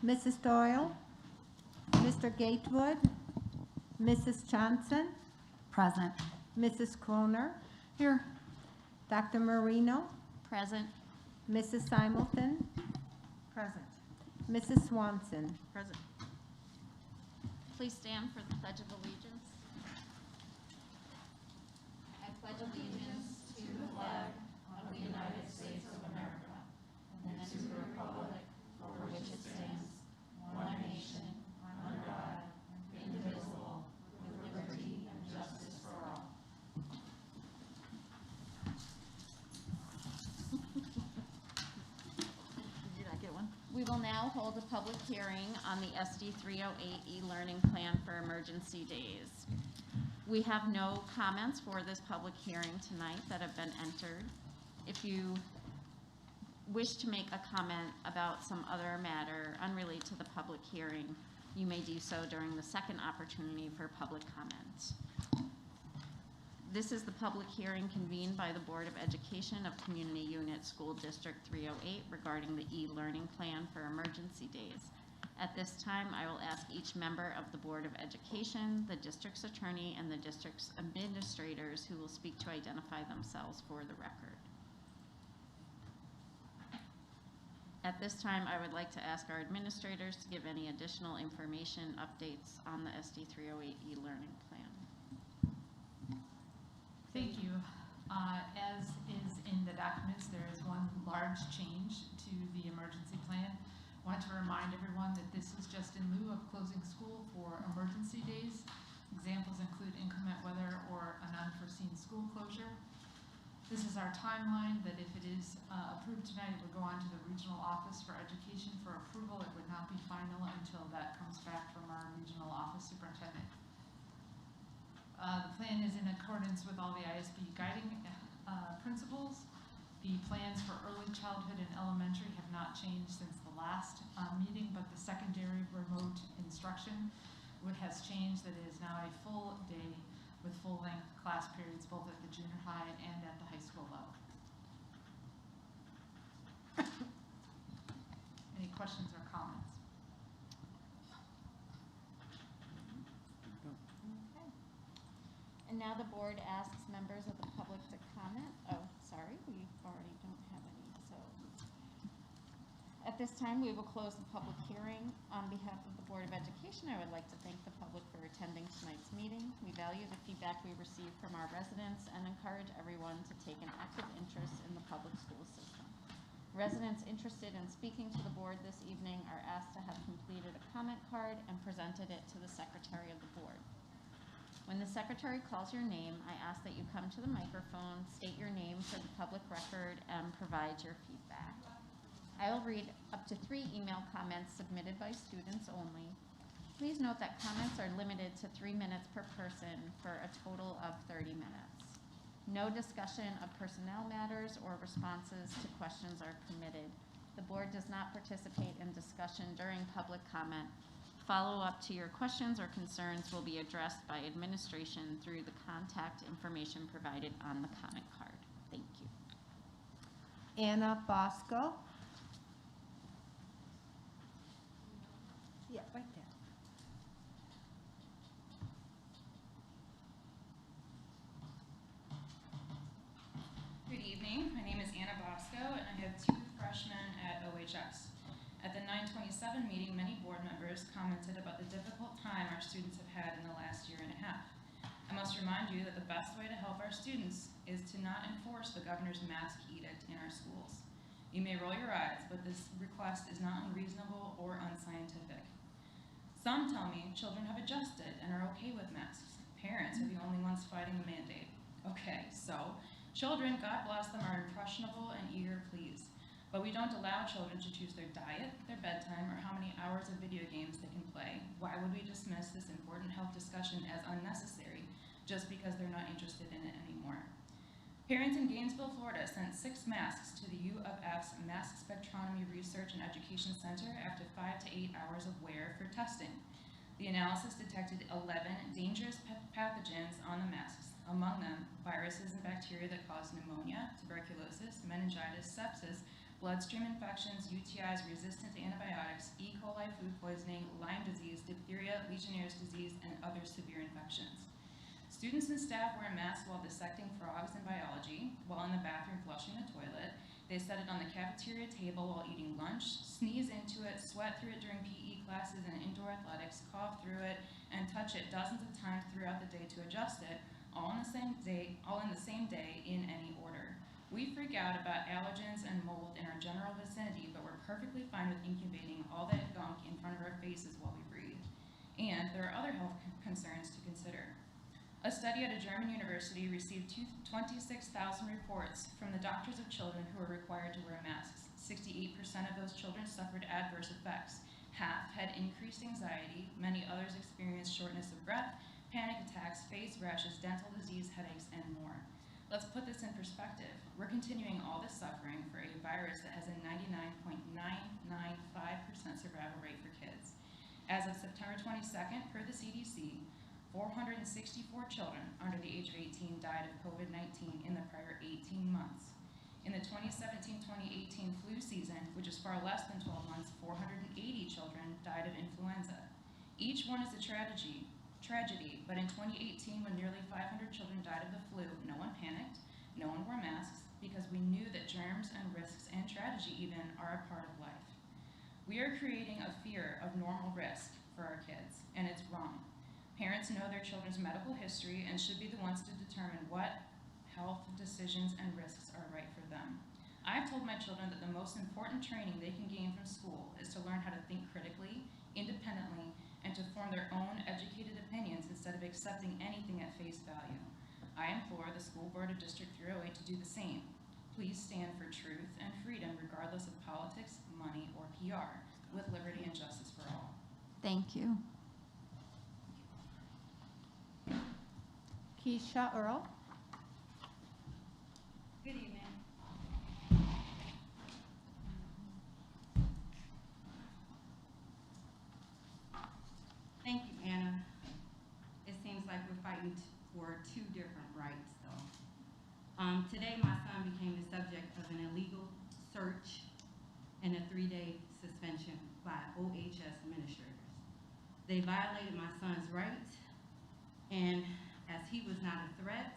Mrs. Doyle, Mr. Gatewood, Mrs. Johnson, Present. Mrs. Kroner, Here. Dr. Marino, Present. Mrs. Simulton, Present. Mrs. Swanson. Present. Please stand for the Pledge of Allegiance. I pledge allegiance to the flag of the United States of America and to the republic for which it stands, one nation, under God, indivisible, with liberty and justice for all. Did I get one? We will now hold a public hearing on the SD308 e-learning plan for emergency days. We have no comments for this public hearing tonight that have been entered. If you wish to make a comment about some other matter unrelated to the public hearing, you may do so during the second opportunity for public comment. This is the public hearing convened by the Board of Education of Community Unit School District 308 regarding the e-learning plan for emergency days. At this time, I will ask each member of the Board of Education, the district's attorney, and the district's administrators who will speak to identify themselves for the record. At this time, I would like to ask our administrators to give any additional information, updates on the SD308 e-learning plan. Thank you. As is in the documents, there is one large change to the emergency plan. I want to remind everyone that this is just in lieu of closing school for emergency days. Examples include inclement weather or an unforeseen school closure. This is our timeline that if it is approved tonight, it would go on to the Regional Office for Education for approval. It would not be final until that comes back from our Regional Office Superintendent. The plan is in accordance with all the ISB guiding principles. The plans for early childhood and elementary have not changed since the last meeting, but the secondary remote instruction has changed. That it is now a full day with full-length class periods both at the junior high and at the high school level. Any questions or comments? Okay. And now the board asks members of the public to comment. Oh, sorry, we already don't have any. So at this time, we will close the public hearing. On behalf of the Board of Education, I would like to thank the public for attending tonight's meeting. We value the feedback we receive from our residents and encourage everyone to take an active interest in the public school system. Residents interested in speaking to the board this evening are asked to have completed a comment card and presented it to the secretary of the board. When the secretary calls your name, I ask that you come to the microphone, state your name for the public record, and provide your feedback. I will read up to 3 email comments submitted by students only. Please note that comments are limited to 3 minutes per person for a total of 30 minutes. No discussion of personnel matters or responses to questions are permitted. The board does not participate in discussion during public comment. Follow-up to your questions or concerns will be addressed by administration through the contact information provided on the comment card. Thank you. Anna Bosco. Yeah, right there. Good evening. My name is Anna Bosco, and I have 2 freshmen at OHS. At the 927 meeting, many board members commented about the difficult time our students have had in the last year and a half. I must remind you that the best way to help our students is to not enforce the governor's mask edict in our schools. You may roll your eyes, but this request is not unreasonable or unscientific. Some tell me children have adjusted and are okay with masks. Parents are the only ones fighting the mandate. Okay, so children, God bless them, are impressionable and eager to please. But we don't allow children to choose their diet, their bedtime, or how many hours of video games they can play. Why would we dismiss this important health discussion as unnecessary just because they're not interested in it anymore? Parents in Gainesville, Florida sent 6 masks to the U of F's Mask Spectrometry Research and Education Center after 5 to 8 hours of wear for testing. The analysis detected 11 dangerous pathogens on the masks, among them viruses and bacteria that cause pneumonia, tuberculosis, meningitis, sepsis, bloodstream infections, UTIs resistant to antibiotics, E. coli food poisoning, Lyme disease, diphtheria, Legionnaire's disease, and other severe infections. Students and staff wear masks while dissecting frogs in biology, while in the bathroom flushing the toilet. They set it on the cafeteria table while eating lunch, sneeze into it, sweat through it during PE classes and indoor athletics, cough through it, and touch it dozens of times throughout the day to adjust it, all in the same day in any order. We freak out about allergens and mold in our general vicinity, but we're perfectly fine with incubating all that gunk in front of our faces while we breathe. And there are other health concerns to consider. A study at a German university received 26,000 reports from the doctors of children who were required to wear masks. 68% of those children suffered adverse effects. Half had increased anxiety. Many others experienced shortness of breath, panic attacks, face rashes, dental disease, headaches, and more. Let's put this in perspective. We're continuing all this suffering for a virus that has a 99.995% survival rate for kids. As of September 22nd, per the CDC, 464 children under the age of 18 died of COVID-19 in the prior 18 months. In the 2017-2018 flu season, which is far less than 12 months, 480 children died of influenza. Each one is a tragedy, but in 2018, when nearly 500 children died of the flu, no one panicked, no one wore masks, because we knew that germs and risks and tragedy even are a part of life. We are creating a fear of normal risk for our kids, and it's wrong. Parents know their children's medical history and should be the ones to determine what health decisions and risks are right for them. I've told my children that the most important training they can gain from school is to learn how to think critically, independently, and to form their own educated opinions instead of accepting anything at face value. I implore the School Board of District 308 to do the same. Please stand for truth and freedom regardless of politics, money, or PR, with liberty and justice for all. Thank you. Keisha Earl. Good evening. Thank you, Anna. It seems like we're fighting for two different rights, though. Today, my son became the subject of an illegal search and a 3-day suspension by OHS administrators. They violated my son's rights, and as he was not a threat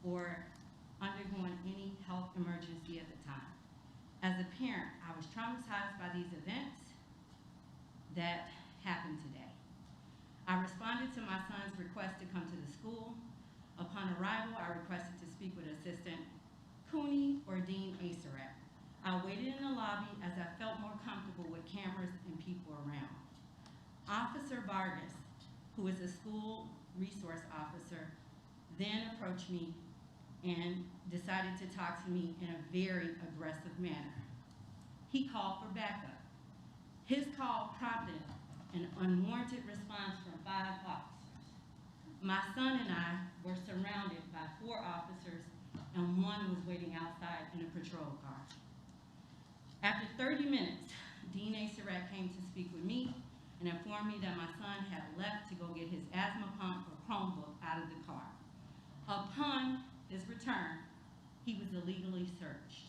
or undergoing any health emergency at the time. As a parent, I was traumatized by these events that happened today. I responded to my son's request to come to the school. Upon arrival, I requested to speak with Assistant Cooney or Dean Asaret. I waited in the lobby as I felt more comfortable with cameras and people around. Officer Vargas, who is a school resource officer, then approached me and decided to talk to me in a very aggressive manner. He called for backup. His call prompted an unwarranted response from 5 officers. My son and I were surrounded by 4 officers, and 1 was waiting outside in a patrol car. After 30 minutes, Dean Asaret came to speak with me and informed me that my son had left to go get his asthma pump or Chromebook out of the car. Upon his return, he was illegally searched.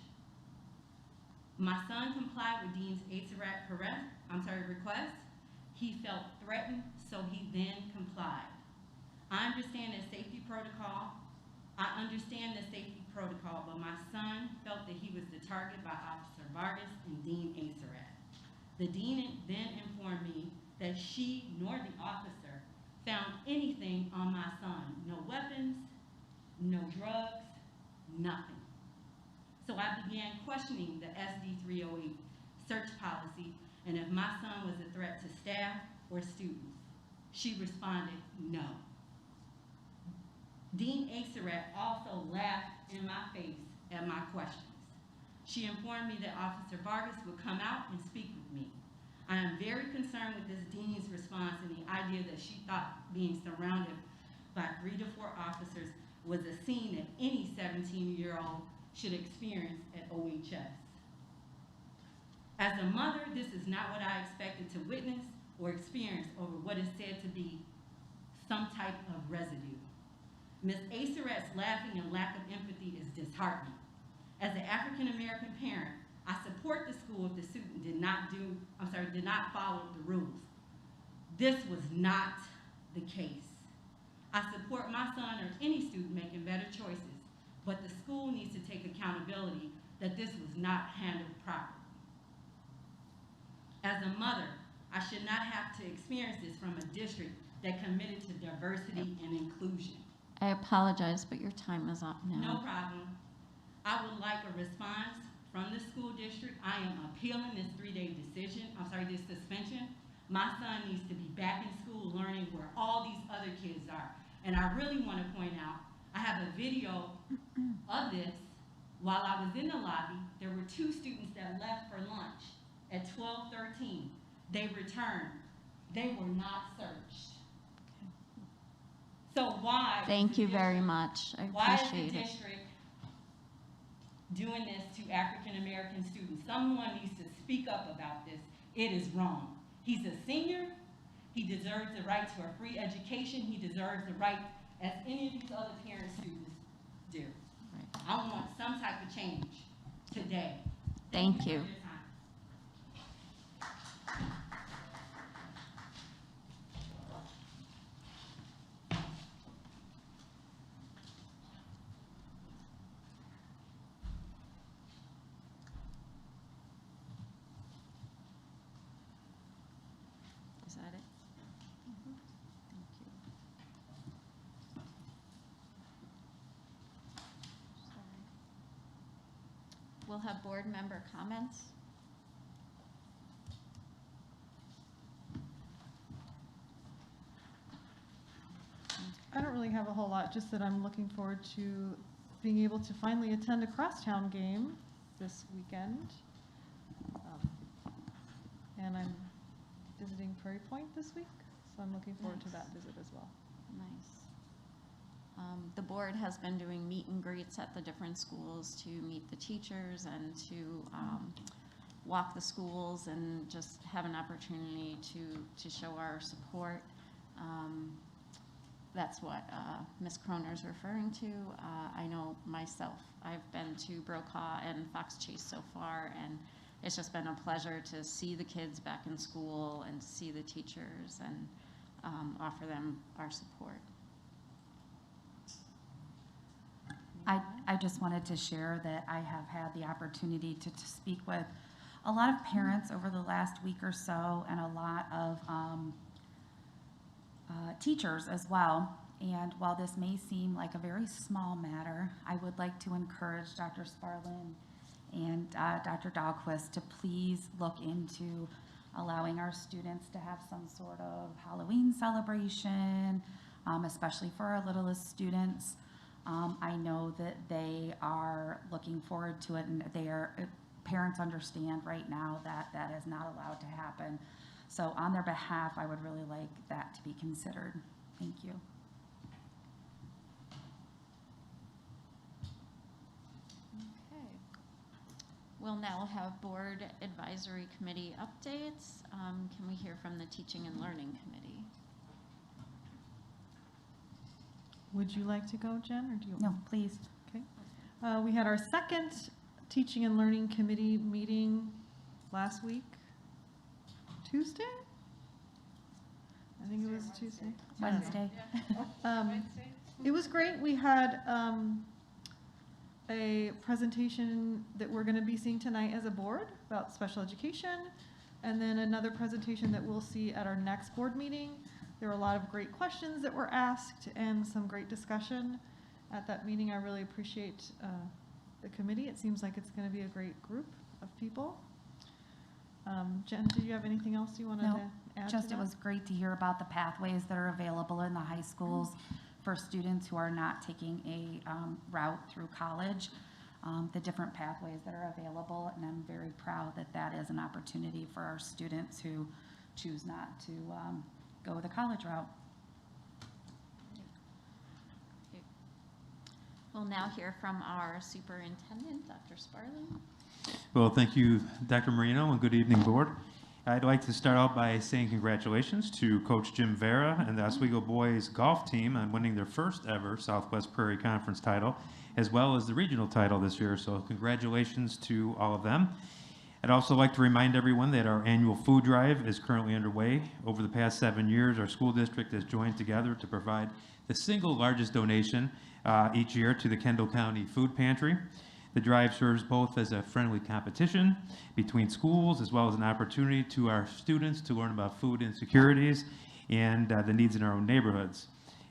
My son complied with Dean Asaret's request. He felt threatened, so he then complied. I understand the safety protocol, but my son felt that he was the target by Officer Vargas and Dean Asaret. The dean then informed me that she nor the officer found anything on my son. No weapons, no drugs, nothing. So I began questioning the SD308 search policy and if my son was a threat to staff or students. She responded, no. Dean Asaret also laughed in my face at my questions. She informed me that Officer Vargas would come out and speak with me. I am very concerned with this dean's response and the idea that she thought being surrounded by 3 to 4 officers was a scene that any 17-year-old should experience at OHS. As a mother, this is not what I expected to witness or experience over what is said to be some type of residue. Ms. Asaret's laughing and lack of empathy is disheartening. As an African-American parent, I support the school if the student did not follow the rules. This was not the case. I support my son or any student making better choices, but the school needs to take accountability that this was not handled properly. As a mother, I should not have to experience this from a district that committed to diversity and inclusion. I apologize, but your time is up No now. problem. I would like a response from the school district. I am appealing this this suspension. My son needs to be back in school learning where all these other kids are. And I really want to point out, I have a video of this. While I was in the lobby, there were 2 students that left for lunch at 12:13. They returned. They were not searched. So why? Thank you very much. I Why is appreciate the it. district doing this to African American students? Someone needs to speak up about this. It is wrong. He's a senior. He deserves the right to a free education. He deserves the right as any of these other parent students do. Right. I want some type of change today. Thank for you. your time. Is that it? Thank you. Sorry. We'll have board member comments. I don't really have a whole lot, just that I'm looking forward to being able to finally attend a crosstown game this weekend. And I'm visiting Prairie Point this week, so I'm looking forward to Nice. that visit as well. Nice. The board has been doing meet and greets at the different schools to meet the teachers and to walk the schools and just have an opportunity to show our support. That's what Ms. Croner's referring to. I know myself, I've been to Brokaw and Fox Chase so far, and it's just been a pleasure to see the kids back in school and see the teachers and offer them our support. I just wanted to share that I have had the opportunity to speak with a lot of parents over the last week or so, and a lot of teachers as well. And while this may seem like a very small matter, I would like to encourage Dr. Sparlin and Dr. Dahlquist to please look into allowing our students to have some sort of Halloween celebration, especially for our littlest students. I know that they are looking forward to it, and parents understand right now that that is not allowed to happen. So on their behalf, I would really like that to be considered. Thank you. Okay. We'll now have board advisory committee updates. Can we hear from the teaching and learning committee? Would you like to go, Jen, or do you? No, please. Okay. We had our second Teaching and Learning Committee meeting last week, Tuesday? I think it was Tuesday. Wednesday. It was great. We had a presentation that we're going to be seeing tonight as a board about special education, and then another presentation that we'll see at our next board meeting. There were a lot of great questions that were asked and some great discussion at that meeting. I really appreciate the committee. It seems like it's going to be a great group of people. Jen, do you have anything else you wanted No, to add to Just that? it was great to hear about the pathways that are available in the high schools for students who are not taking a route through college, the different pathways that are available, and I'm very proud that that is an opportunity for our students who choose not to go the college route. We'll now hear from our superintendent, Dr. Sparling. Well, thank you, Dr. Marino, and good evening, board. I'd like to start out by saying congratulations to Coach Jim Vera and the Oswego boys golf team on winning their first ever Southwest Prairie Conference title. as well as the regional title this year. So congratulations to all of them. I'd also like to remind everyone that our annual food drive is currently underway. Over the past 7 years, our school district has joined together to provide the single largest donation each year to the Kendall County Food Pantry. The drive serves both as a friendly competition between schools as well as an opportunity to our students to learn about food insecurities and the needs in our own neighborhoods.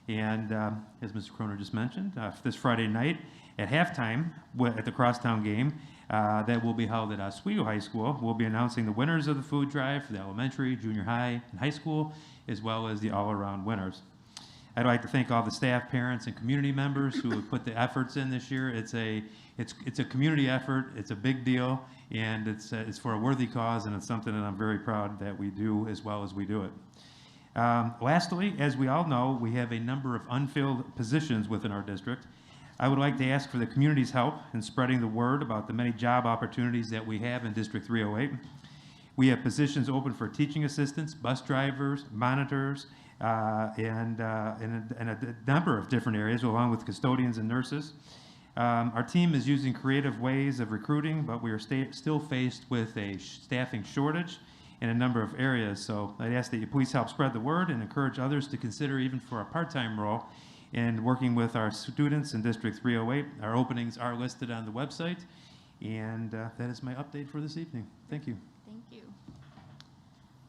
And as Mr. Croner just mentioned, this Friday night at halftime at the Crosstown game that will be held at Oswego High School, we'll be announcing the winners of the food drive for the elementary, junior high, and high school, as well as the all-around winners. I'd like to thank all the staff, parents, and community members who have put the efforts in this year. It's a community effort. It's a big deal, and it's for a worthy cause, and it's something that I'm very proud that we do as well as we do it. Lastly, as we all know, we have a number of unfilled positions within our district. I would like to ask for the community's help in spreading the word about the many job opportunities that we have in District 308. We have positions open for teaching assistants, bus drivers, monitors, and a number of different areas, along with custodians and nurses. Our team is using creative ways of recruiting, but we are still faced with a staffing shortage in a number of areas. So I'd ask that you please help spread the word and encourage others to consider even for a part-time role in working with our students in District 308. Our openings are listed on the website, and that is my update for this evening. Thank you. Thank you.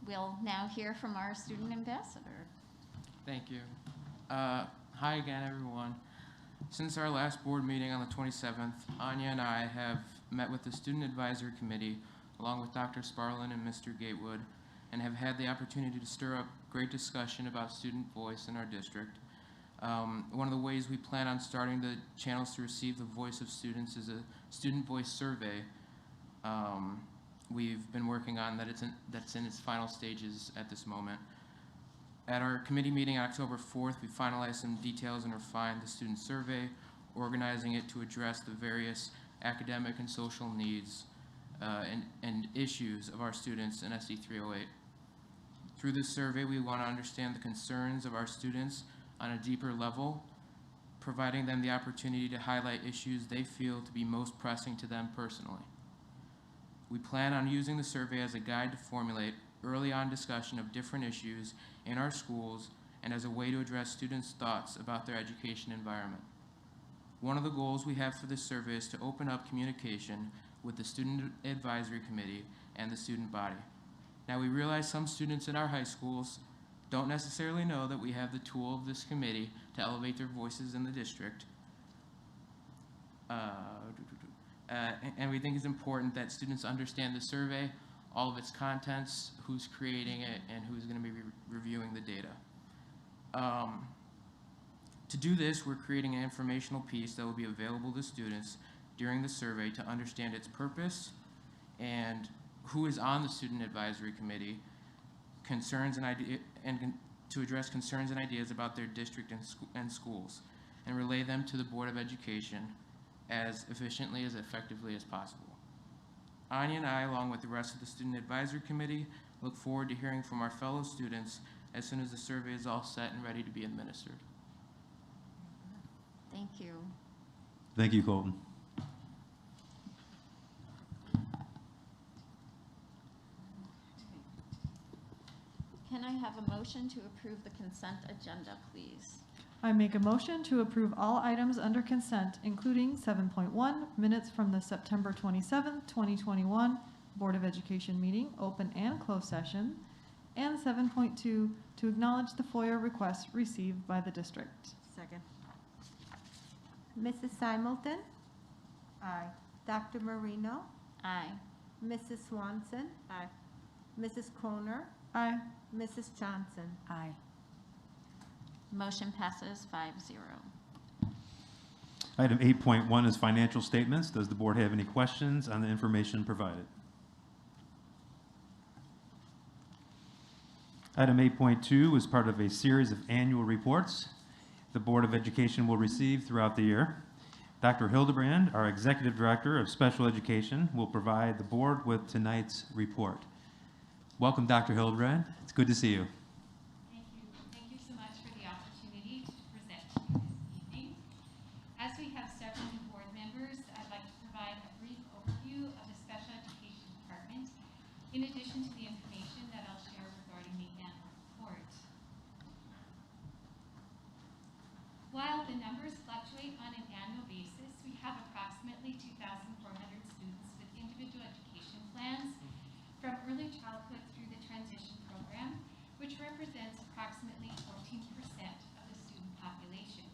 We'll now hear from our student ambassador. Thank you. Hi again, everyone. Since our last board meeting on the 27th, Anya and I have met with the Student Advisory Committee, along with Dr. Sparlin and Mr. Gatewood, and have had the opportunity to stir up great discussion about student voice in our district. One of the ways we plan on starting the channels to receive the voice of students is a student voice survey. We've been working on that's in its final stages at this moment. At our committee meeting on October 4th, we finalized some details and refined the student survey, organizing it to address the various academic and social needs and issues of our students in SD308. Through this survey, we want to understand the concerns of our students on a deeper level, providing them the opportunity to highlight issues they feel to be most pressing to them personally. We plan on using the survey as a guide to formulate early on discussion of different issues in our schools and as a way to address students' thoughts about their education environment. One of the goals we have for this survey is to open up communication with the Student Advisory Committee and the student body. Now, we realize some students in our high schools don't necessarily know that we have the tool of this committee to elevate their voices in the district. And we think it's important that students understand the survey, all of its contents, who's creating it, and who's going to be reviewing the data. To do this, we're creating an informational piece that will be available to students during the survey to understand its purpose and who is on the Student Advisory Committee, concerns and to address concerns and ideas about their district and schools, and relay them to the Board of Education as efficiently as effectively as possible. Anya and I, along with the rest of the Student Advisory Committee, look forward to hearing from our fellow students as soon as the survey is all set and ready to be administered. Thank you. Thank you, Colton. Can I have a motion to approve the consent agenda, please? I make a motion to approve all items under consent, including 7.1, minutes from the September 27th, 2021 Board of Education meeting, open and closed session, and 7.2, to acknowledge the FOIA requests received by the district. Second. Mrs. Simulton? Aye. Dr. Marino? Aye. Mrs. Swanson? Aye. Mrs. Croner? Aye. Mrs. Johnson? Aye. Motion passes 5-0. Item 8.1 is financial statements. Does the board have any questions on the information provided? Item 8.2 is part of a series of annual reports the Board of Education will receive throughout the year. Dr. Hildebrand, our Executive Director of Special Education, will provide the board with tonight's report. Welcome, Dr. Hildebrand. It's good to see you. Thank you. Thank you so much for the opportunity to present to you this evening. As we have stepped into childhood through the transition program, which represents approximately 14% of the student population.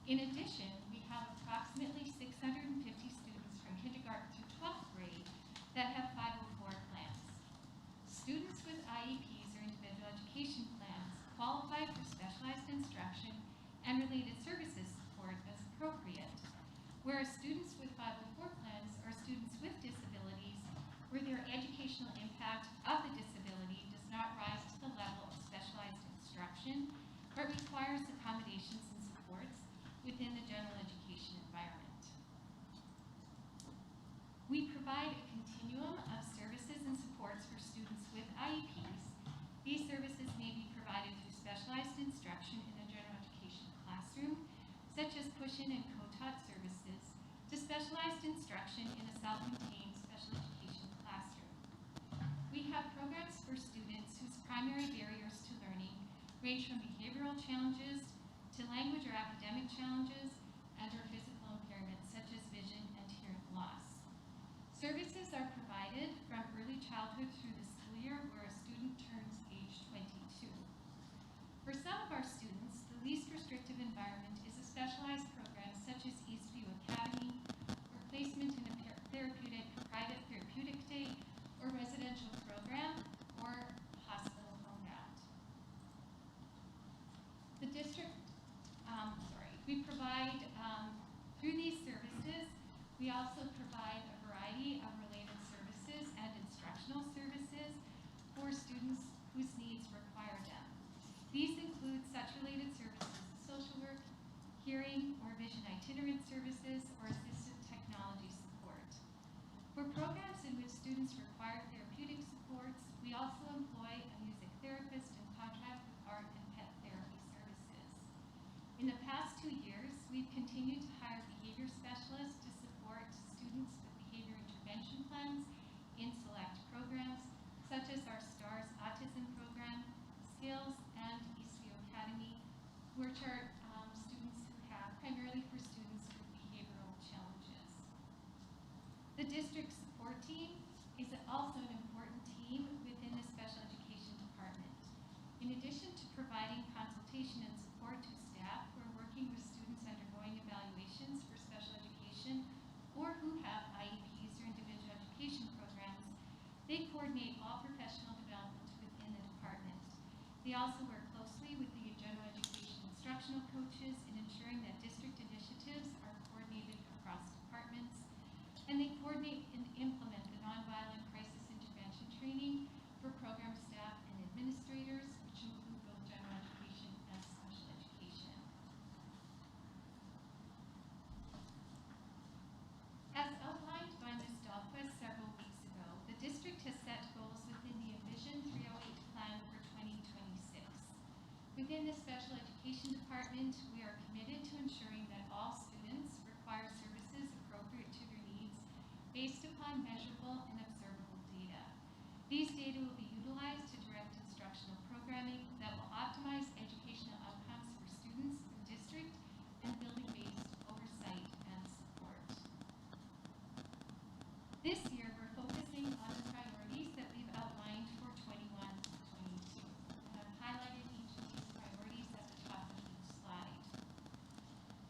In addition, we have approximately 650 students from kindergarten through 12th grade that have 504 plans. Students with IEPs or individual education plans qualify for specialized instruction and related services support as appropriate, whereas students with 504 plans are students with disabilities where their educational impact of the disability does not rise to the level of specialized instruction, but requires accommodations and supports within the general education environment. We provide a continuum of services and supports for students with IEPs. These services may be provided through specialized instruction in a general education classroom, such as push-in and co-taught services, to specialized instruction in a self-contained special education classroom. We have programs for students whose primary barriers to learning range from behavioral challenges to language or academic challenges and or physical impairments such as vision and hearing loss. Services are provided from early childhood through the school year where a student turns age 22. For some of our students, the least restrictive environment is a specialized program such as Eastview Academy, or placement in a private therapeutic day, or residential program, or hospital home-bound. The district, we provide, through these services, we also provide a variety of related services and instructional services for students whose needs require them. These include such related services as social work, hearing or vision itinerant services, or assistive technology support. For programs in which students require therapeutic supports, we also employ a music therapist and contract with art and pet therapy services. In the past 2 years, we've continued to hire behavior specialists to support students with behavior intervention plans in select programs, such as our STARS Autism Program, Skills, and Eastview Academy, which are students who have, primarily for students with behavioral challenges. The district support team is also an important team within the special education department. In addition to providing consultation and support to staff who are working with students undergoing evaluations for special education or who have IEPs or individual education programs, they coordinate all professional development within the department. They also work closely with the general education instructional coaches in ensuring that district initiatives are coordinated across departments, and they coordinate and implement the nonviolent crisis intervention training for program staff and administrators, which include both general education and special education. As outlined by Ms. Dahlquist several weeks ago, the district has set goals within the Envision 308 plan for 2026. Within the special education department, we are committed to ensuring that all students require services appropriate to their needs based upon measurable and observable data. These data will be utilized to direct instructional programming that will optimize educational outcomes for students in the district and building-based oversight and support. This year, we're focusing on the priorities that we've outlined for 21-22. And I've highlighted each of these priorities at the top of each slide.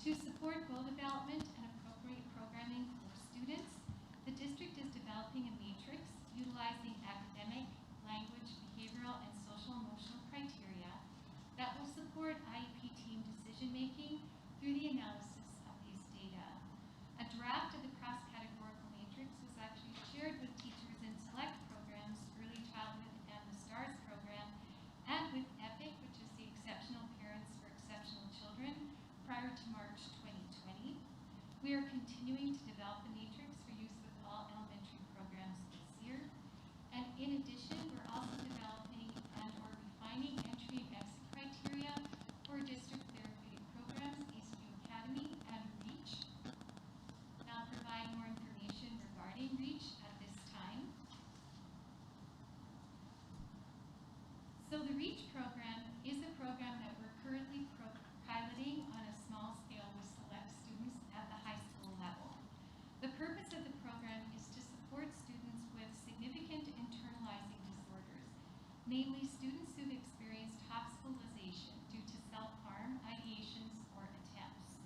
To support goal development and appropriate programming for students, the district is developing a matrix utilizing academic, language, behavioral, and social-emotional criteria that will support IEP team decision-making through the analysis of these data. A draft of the cross-categorical matrix was actually shared with teachers in select programs, early childhood and the STARS program, and with EPIC, which is the Exceptional Parents for Exceptional Children, prior to March 2020. We are continuing to develop the matrix for use with all elementary programs this year. And in addition, we're also developing and or refining entry and exit criteria for district therapeutic programs, Eastview Academy, and REACH. And I'll provide more information regarding REACH at this time. So the REACH program is a program that we're currently piloting on a small scale with select students at the high school level. The purpose of the program is to support students with significant internalizing namely students who've experienced hospitalization due to self-harm, ideations, or attempts.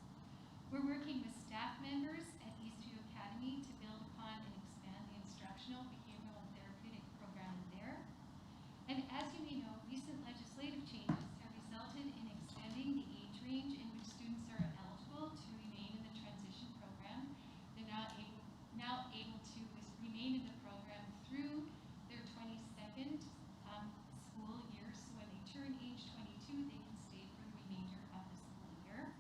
We're working with staff members at Eastview Academy to build upon and expand the instructional, behavioral, and therapeutic programming there. And as you may know, recent legislative changes have resulted in extending the age range in which students are eligible to remain in the transition program. They're now able to remain in the program through their 22nd school year. So when they turn age 22, they can stay for the remainder of the school year.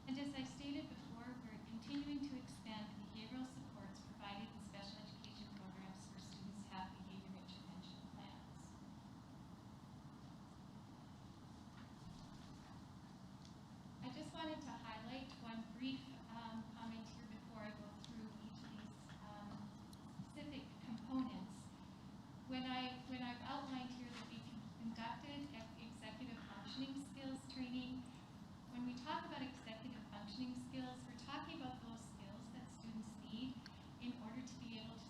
And as I stated before, we're continuing to expand the behavioral supports provided in special education programs where students have behavior intervention plans. I just wanted to highlight one brief comment here before I go through each of these specific components. When I've outlined here that we conducted executive functioning skills training, when we talk about executive functioning skills, we're talking about those skills that students need in order to be able to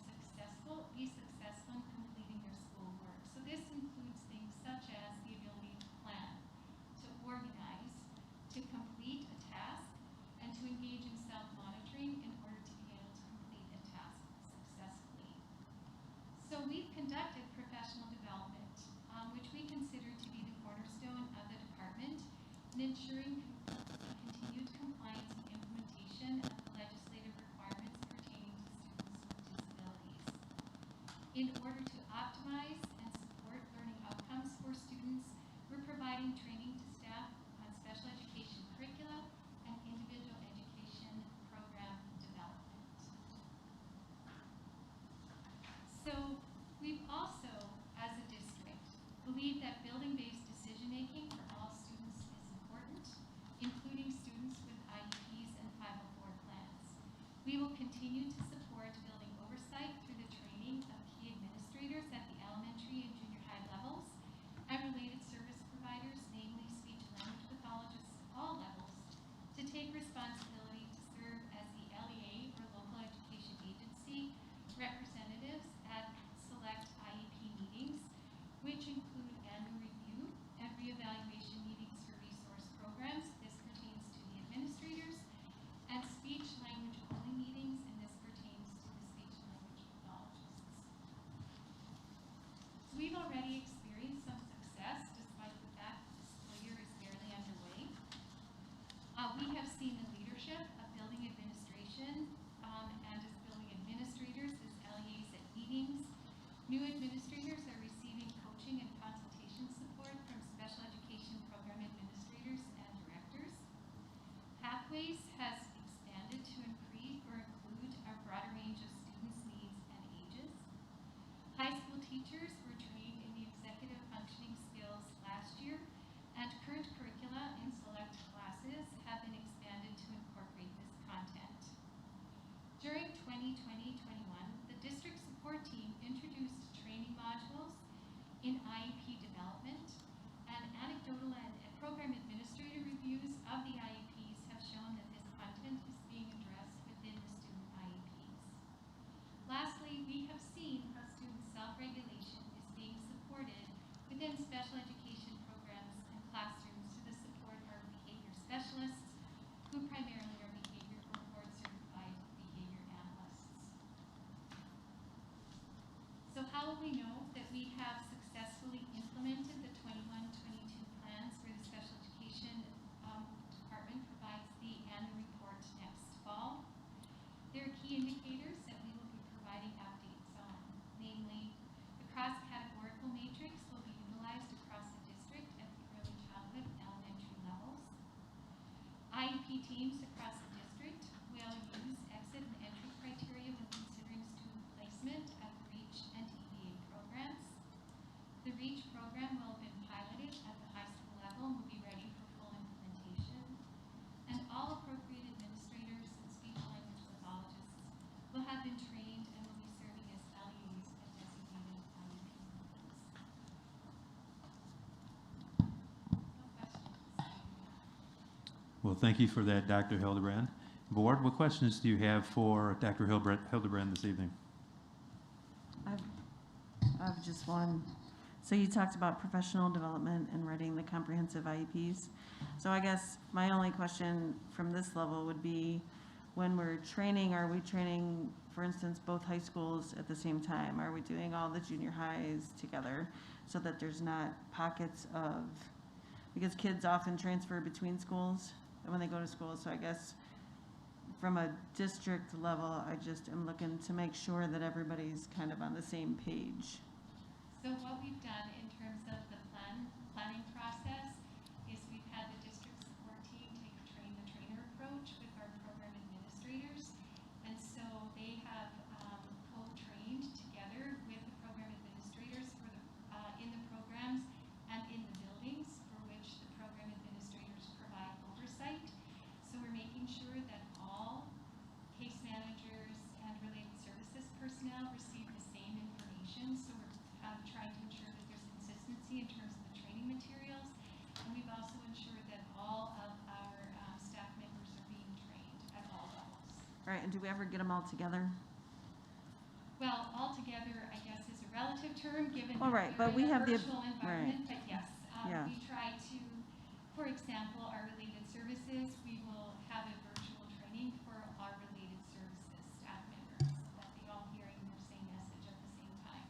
be successful in completing their schoolwork. So this includes things such as the ability to plan, to organize, to complete a task, and to engage in self-monitoring in order to be able to complete a task successfully. So we've conducted professional development, which we consider to be the cornerstone of the department in ensuring continued compliance and implementation of the legislative requirements pertaining to students with disabilities. In order to optimize and support learning outcomes for students, we're providing training to staff on special education curricula and individual education program development. So we've also, as a district, believe that building-based decision-making for all students is important, including students with IEPs and 504 plans. We will continue to support building oversight through the training of key administrators at the elementary and junior high levels and related service providers, namely speech and language pathologists at all levels, to take responsibility to serve as the LEA or local education agency representatives at select IEP meetings, which include annual review and reevaluation meetings for resource programs. This pertains to the administrators, and speech language only meetings, and this pertains to the speech and language pathologists. So we've already experienced some success despite the fact that the school year is barely underway. We have seen the leadership of building administration and as building administrators as LEAs at meetings. New administrators are receiving coaching and consultation support from special education program administrators and directors. Pathways has expanded to include a broader range of students' needs and ages. High school teachers were trained in the executive functioning skills last year, and current curricula in select classes have been expanded to incorporate this content. During 2020-21, the district support team introduced training modules in IEP development, and anecdotal and program administrator reviews of the IEPs have shown that this content is being addressed within the student IEPs. Lastly, we have seen how student self-regulation is being supported within special education programs and classrooms through the support of our behavior specialists, who primarily are behavior or board-certified behavior analysts. So how will we know that we have successfully implemented the 21-22 plans where the special education department provides the annual report next fall? There are key indicators that we will be providing updates on, namely the cross-categorical matrix will be utilized across the district at the early childhood and elementary levels. IEP teams across the district will use exit and entry criteria when considering student placement at the REACH and EVA programs. The REACH program will have been piloted at the high school level and will be ready for full implementation. And all appropriate administrators and speech language pathologists will have been trained and will be serving as LEAs at designated IEP meetings. No questions? Well, thank you for that, Dr. Hildebrand. Board, what questions do you have for Dr. Hildebrand this evening? I have just one. So you talked about professional development and writing the comprehensive IEPs. So I guess my only question from this level would be, when we're training, are we training, for instance, both high schools at the same time? Are we doing all the junior highs together so that there's not pockets of, because kids often transfer between schools when they go to school. So I guess from a district level, I just am looking to make sure that everybody's kind of on the same page. So what we've done in terms of the planning process is we've had the district support team take a train-the-trainer approach with our program administrators. And so they have co-trained together with the program administrators for the, in the programs and in the buildings for which the program administrators provide oversight. So we're making sure that all case managers and related services personnel receive the same information. So we're trying to ensure that there's consistency in terms of the training materials. And we've also ensured that all of our staff members are being trained at all levels. All right, and do we ever get them all together? Well, altogether, I guess, is a relative term, given All right, but we we're in a have the- virtual environment. But yes, Yeah. we try to, for example, our related services, we will have a virtual training for our related services staff members, that they all hearing the same message at the same time.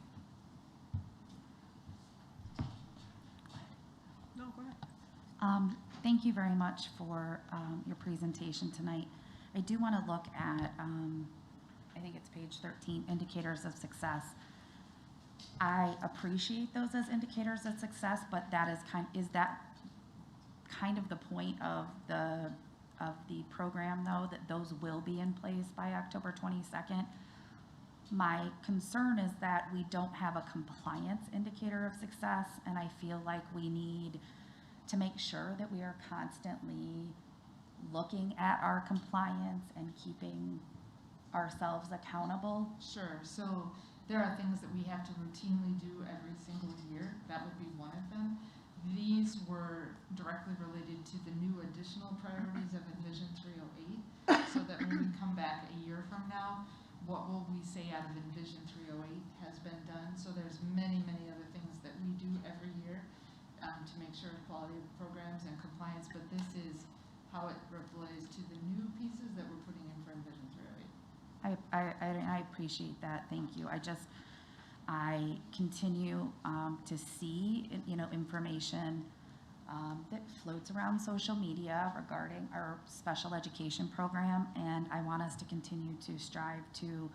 No, go ahead. Thank you very much for your presentation tonight. I do want to look at, I think it's page 13, indicators of success. I appreciate those as indicators of success, but that is that kind of the point of the program, though, that those will be in place by October 22nd? My concern is that we don't have a compliance indicator of success, and I feel like we need to make sure that we are constantly looking at our compliance and keeping ourselves accountable. Sure, so there are things that we have to routinely do every single year. That would be one of them. These were directly related to the new additional priorities of Envision 308, so that when we come back a year from now, what will we say out of Envision 308 has been done? So there's many, many other things that we do every year to make sure quality of programs and compliance, but this is how it relates to the new pieces that we're putting in for Envision 308. I appreciate that, thank you. I continue to see, information that floats around social media regarding our special education program, and I want us to continue to strive to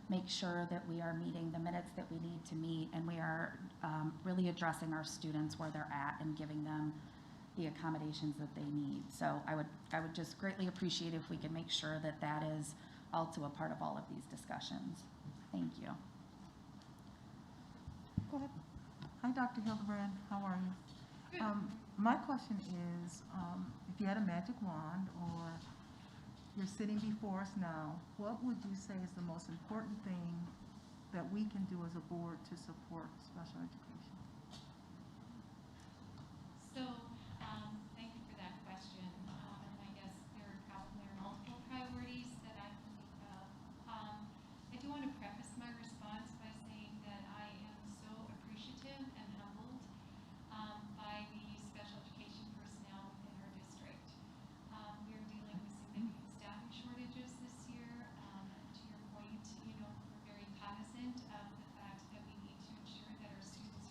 make sure that we are meeting the minutes that we need to meet, and we are really addressing our students where they're at and giving them the accommodations that they need. So I would just greatly appreciate if we could make sure that that is also a part of all of these discussions. Thank you. Go ahead. Hi, Dr. Hildebrand. How are you? My question is, if you had a magic wand or you're sitting before us now, what would you say is the most important thing that we can do as a board to support special education? So, thank you for that question. And I guess there are multiple priorities that I can think of. I do want to preface my response by saying that I am so appreciative and humbled by the special education personnel within our district. We're dealing with significant staffing shortages this year. To your point, we're very cognizant of the fact that we need to ensure that our students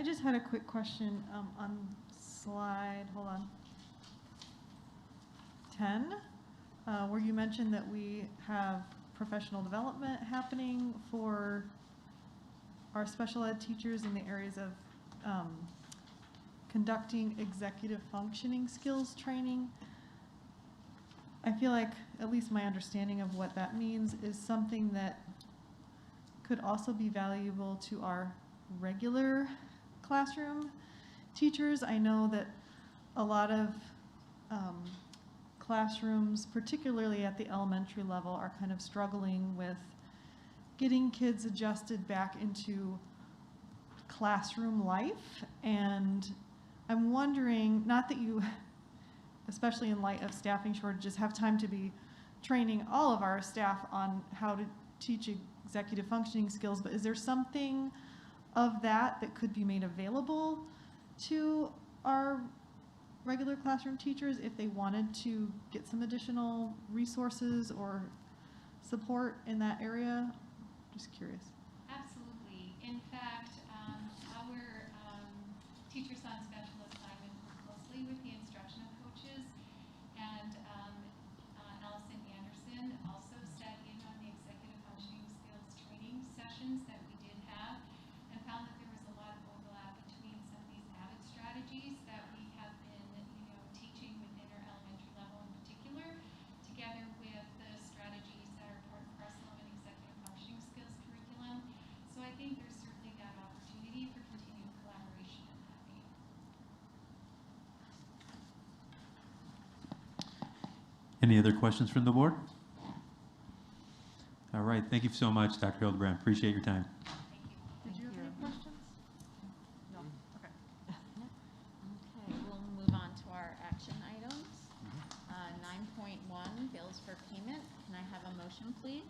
just had a quick question on slide, hold on, 10, where you mentioned that we have professional development happening for our special ed teachers in the areas of conducting executive functioning skills training. I feel like, at least my understanding of what that means, is something that could also be valuable to our regular classroom teachers. I know that a lot of classrooms, particularly at the elementary level, are kind of struggling with getting kids adjusted back into classroom life. And I'm wondering, not that you, especially in light of staffing shortages, have time to be training all of our staff on how to teach executive functioning skills, but is there something of that that could be made available to our regular classroom teachers if they wanted to get some additional resources or support in that area? Just curious. Absolutely. In fact, our teachers on special assignment work closely with the instructional coaches, and Allison Anderson also sat in on the executive functioning skills training sessions that we did have, and found that there was a lot of overlap between some of these added strategies that we have been, teaching within our elementary level in particular, together with the strategies that are part of our Sullivan executive functioning skills curriculum. So I think there's certainly that opportunity for continued collaboration in that vein. Any other questions from the board? All right, thank you so much, Dr. Hildebrand. Appreciate your time. Did you have any questions? No, okay. Okay, we'll move on to our action items. 9.1, bills for payment. Can I have a motion, please?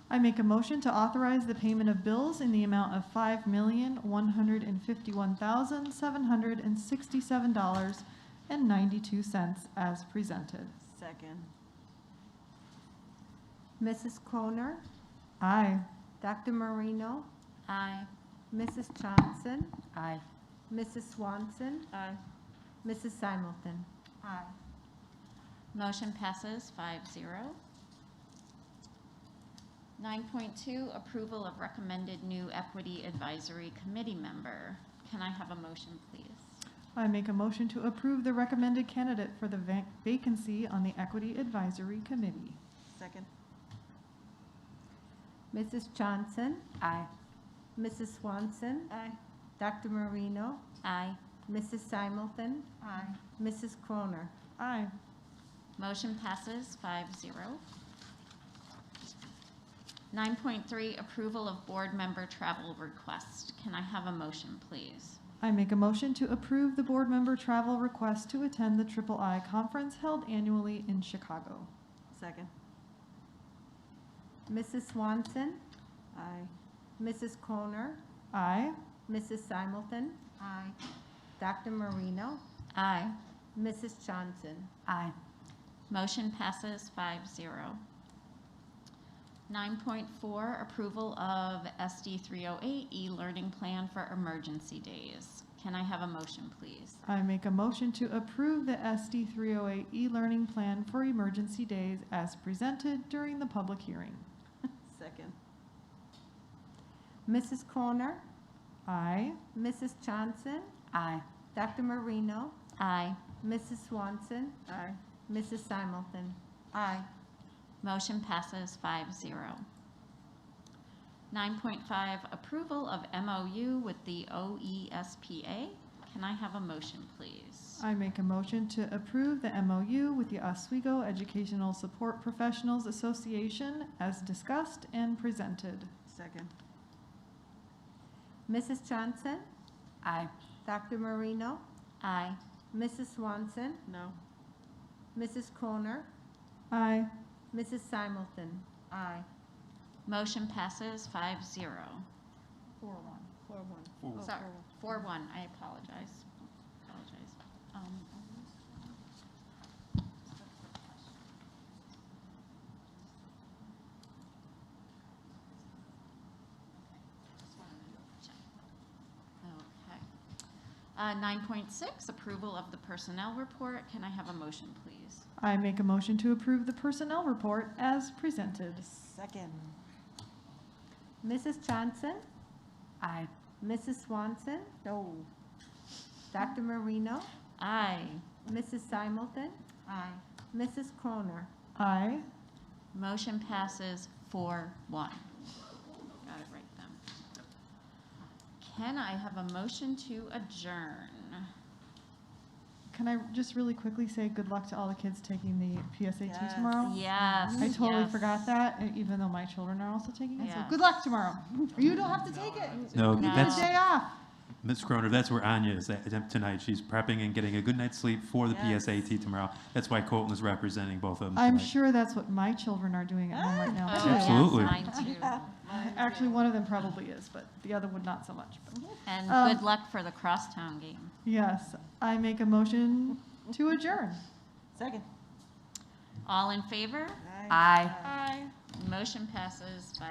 I make a motion to authorize the payment of bills in the amount of $5,151,767.92 as presented. Second. Mrs. Croner, Aye. Dr. Marino, Aye. Mrs. Johnson, Aye. Mrs. Swanson, Aye. Mrs. Simulton. Aye. Motion passes 5-0. 9.2, approval of recommended new Equity Advisory Committee member. Can I have a motion, please? I make a motion to approve the recommended candidate for the vacancy on the Equity Advisory Committee. Second. Mrs. Johnson, Aye. Mrs. Swanson, Aye. Dr. Marino, Aye. Mrs. Simulton, Aye. Mrs. Croner. Aye. Motion passes 5-0. 9.3, approval of board member travel request. Can I have a motion, please? I make a motion to approve the board member travel request to attend the Triple I Conference held annually in Chicago. Second. Mrs. Swanson, Aye. Mrs. Croner, Aye. Mrs. Simulton, Aye. Dr. Marino, Aye. Mrs. Johnson. Aye. Motion passes 5-0. 9.4, approval of SD308 e-learning plan for emergency days. Can I have a motion, please? I make a motion to approve the SD308 e-learning plan for emergency days as presented during the public hearing. Second. Mrs. Croner, Aye. Mrs. Johnson, Aye. Dr. Marino, Aye. Mrs. Swanson, Aye. Mrs. Simulton. Aye. Motion passes 5-0. 9.5, approval of MOU with the OESPA. Can I have a motion, please? I make a motion to approve the MOU with the Oswego Educational Support Professionals Association as discussed and presented. Second. Mrs. Johnson, Aye. Dr. Marino, Aye. Mrs. Swanson, No. Mrs. Croner, Aye. Mrs. Simulton. Aye. Motion passes 5-0. 4-1. 4-1. Sorry, 4-1, I apologize. Okay. 9.6, approval of the personnel report. Can I have a motion, please? I make a motion to approve the personnel report as presented. Second. Mrs. Johnson, Aye. Mrs. Swanson, No. Dr. Marino, Aye. Mrs. Simulton, Aye. Mrs. Croner. Aye. Motion passes 4-1. Got it right then. Can I have a motion to adjourn? Can I just really quickly say good luck to all the kids taking the PSAT Yes. tomorrow? Yes. I totally yes. forgot that, even though my children are also taking it. So Yes. good luck tomorrow. Or you don't have to take it. No, You get that's, a day off. Ms. Croner, that's where Anya is tonight. She's prepping and getting a good night's sleep for the Yes. PSAT tomorrow. That's why Colton is representing both of them I'm tonight. sure that's what my children are doing at home right now Oh, too. yes, Absolutely. mine too. Actually, one of them probably is, but the other would not so much. But And Um, good luck for the crosstown game. yes, I make a motion to adjourn. Second. All in favor? Aye. Aye. Motion passes by